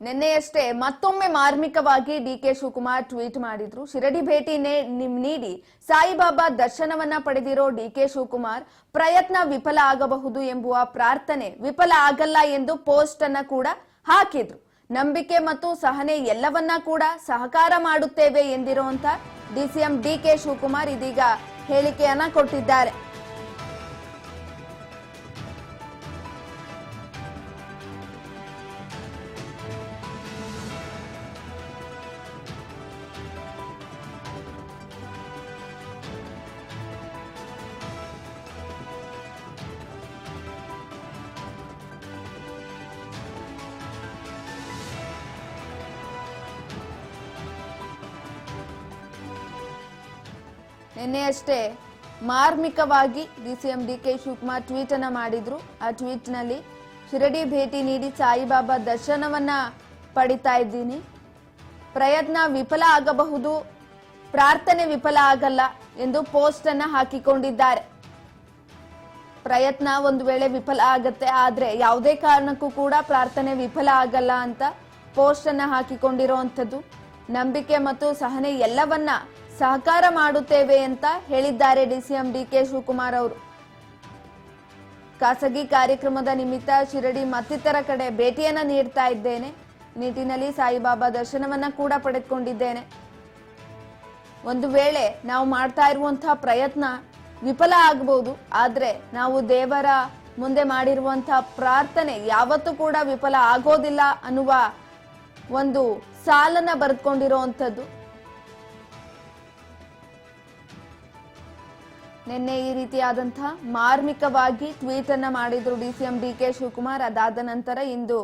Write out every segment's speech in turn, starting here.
ನಿನ್ನೆಯಷ್ಟೇ ಮತ್ತೊಮ್ಮೆ ಮಾರ್ಮಿಕವಾಗಿ ಡಿಕೆ ಶಿವಕುಮಾರ್ ಟ್ವೀಟ್ ಮಾಡಿದ್ರು. ಶಿರಡಿ ಭೇಟಿ ನೀಡಿ ಸಾಯಿಬಾಬಾ ದರ್ಶನವನ್ನ ಪಡೆದಿರೋ ಡಿಕೆ ಶಿವಕುಮಾರ್ ಪ್ರಯತ್ನ ವಿಫಲ ಆಗಬಹುದು ಎಂಬುವ ಪ್ರಾರ್ಥನೆ ವಿಫಲ ಆಗಲ್ಲ ಎಂದು ಪೋಸ್ಟ್ ಅನ್ನ ಕೂಡ ಹಾಕಿದ್ರು. ನಂಬಿಕೆ ಮತ್ತು ಸಹನೆ ಎಲ್ಲವನ್ನ ಕೂಡ ಸಹಕಾರ ಮಾಡುತ್ತೇವೆ ಎಂದಿರುವಂತ ಡಿಸಿಎಂ ಡಿಕೆ ಶಿವಕುಮಾರ್ ಇದೀಗ ಹೇಳಿಕೆಯನ್ನ ಕೊಟ್ಟಿದ್ದಾರೆ. ನಿನ್ನೆಯಷ್ಟೇ ಮಾರ್ಮಿಕವಾಗಿ ಡಿಸಿಎಂ ಡಿಕೆ ಶಿವಕುಮಾರ್ ಟ್ವೀಟ್ ಅನ್ನ ಮಾಡಿದ್ರು. ಆ ಟ್ವೀಟ್ ನಲ್ಲಿ ಶಿರಡಿ ಭೇಟಿ ನೀಡಿ ಸಾಯಿಬಾಬಾ ದರ್ಶನವನ್ನ ಪಡಿತಾ ಇದ್ದೀನಿ, ಪ್ರಯತ್ನ ವಿಫಲ ಆಗಬಹುದು, ಪ್ರಾರ್ಥನೆ ವಿಫಲ ಆಗಲ್ಲ ಎಂದು ಪೋಸ್ಟ್ ಅನ್ನ ಹಾಕಿಕೊಂಡಿದ್ದಾರೆ. ಪ್ರಯತ್ನ ಒಂದು ವೇಳೆ ವಿಫಲ ಆಗತ್ತೆ, ಆದ್ರೆ ಯಾವುದೇ ಕಾರಣಕ್ಕೂ ಕೂಡ ಪ್ರಾರ್ಥನೆ ವಿಫಲ ಆಗಲ್ಲ ಅಂತ ಪೋಸ್ಟ್ ಅನ್ನ ಹಾಕಿಕೊಂಡಿರುವಂತದ್ದು. ನಂಬಿಕೆ ಮತ್ತು ಸಹನೆ ಎಲ್ಲವನ್ನ ಸಹಕಾರ ಮಾಡುತ್ತೇವೆ ಅಂತ ಹೇಳಿದ್ದಾರೆ ಡಿಸಿಎಂ ಡಿಕೆ ಶಿವಕುಮಾರ್ ಅವರು. ಖಾಸಗಿ ಕಾರ್ಯಕ್ರಮದ ನಿಮಿತ್ತ ಶಿರಡಿ ಮತ್ತಿತರ ಕಡೆ ಭೇಟಿಯನ್ನ ನೀಡ್ತಾ ಇದ್ದೇನೆ, ನಿಟ್ಟಿನಲ್ಲಿ ಸಾಯಿಬಾಬಾ ದರ್ಶನವನ್ನ ಕೂಡ ಪಡೆದುಕೊಂಡಿದ್ದೇನೆ. ಒಂದು ವೇಳೆ ನಾವು ಮಾಡ್ತಾ ಇರುವಂತಹ ಪ್ರಯತ್ನ ವಿಫಲ ಆಗಬಹುದು, ಆದ್ರೆ ನಾವು ದೇವರ ಮುಂದೆ ಮಾಡಿರುವಂತಹ ಪ್ರಾರ್ಥನೆ ಯಾವತ್ತೂ ಕೂಡ ವಿಫಲ ಆಗೋದಿಲ್ಲ ಅನ್ನುವ ಒಂದು ಸಾಲನ್ನ ಬರೆದುಕೊಂಡಿರುವಂತದ್ದು. ನಿನ್ನೆ ಈ ರೀತಿಯಾದಂತಹ ಮಾರ್ಮಿಕವಾಗಿ ಟ್ವೀಟ್ ಅನ್ನ ಮಾಡಿದ್ರು ಡಿಸಿಎಂ ಡಿಕೆ ಶಿವಕುಮಾರ್. ಅದಾದ ನಂತರ ಇಂದು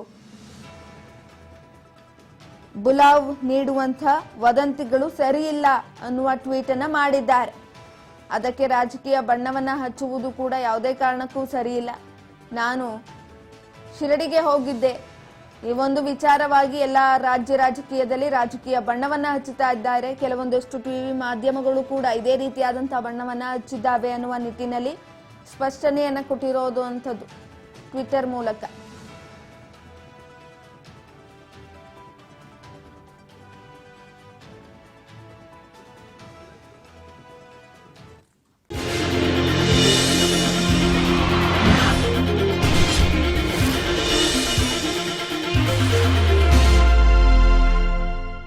ಬುಲಾವ್ ನೀಡುವಂತಹ ವದಂತಿಗಳು ಸರಿಯಿಲ್ಲ ಅನ್ನುವ ಟ್ವೀಟ್ ಅನ್ನ ಮಾಡಿದ್ದಾರೆ. ಅದಕ್ಕೆ ರಾಜಕೀಯ ಬಣ್ಣವನ್ನ ಹಚ್ಚುವುದು ಕೂಡ ಯಾವುದೇ ಕಾರಣಕ್ಕೂ ಸರಿಯಿಲ್ಲ. ನಾನು ಶಿರಡಿಗೆ ಹೋಗಿದ್ದೆ, ಈ ಒಂದು ವಿಚಾರವಾಗಿ ಎಲ್ಲ ರಾಜ್ಯ ರಾಜಕೀಯದಲ್ಲಿ ರಾಜಕೀಯ ಬಣ್ಣವನ್ನ ಹಚ್ಚುತ್ತಾ ಇದ್ದಾರೆ. ಕೆಲವೊಂದಷ್ಟು ಟಿವಿ ಮಾಧ್ಯಮಗಳು ಕೂಡ ಇದೇ ರೀತಿಯಾದಂತಹ ಬಣ್ಣವನ್ನ ಹಚ್ಚಿದ್ದಾವೆ ಅನ್ನುವ ನಿಟ್ಟಿನಲ್ಲಿ ಸ್ಪಷ್ಟನೆಯನ್ನ ಕೊಟ್ಟಿರೋದು ಅಂತದ್ದು ಟ್ವಿಟರ್ ಮೂಲಕ.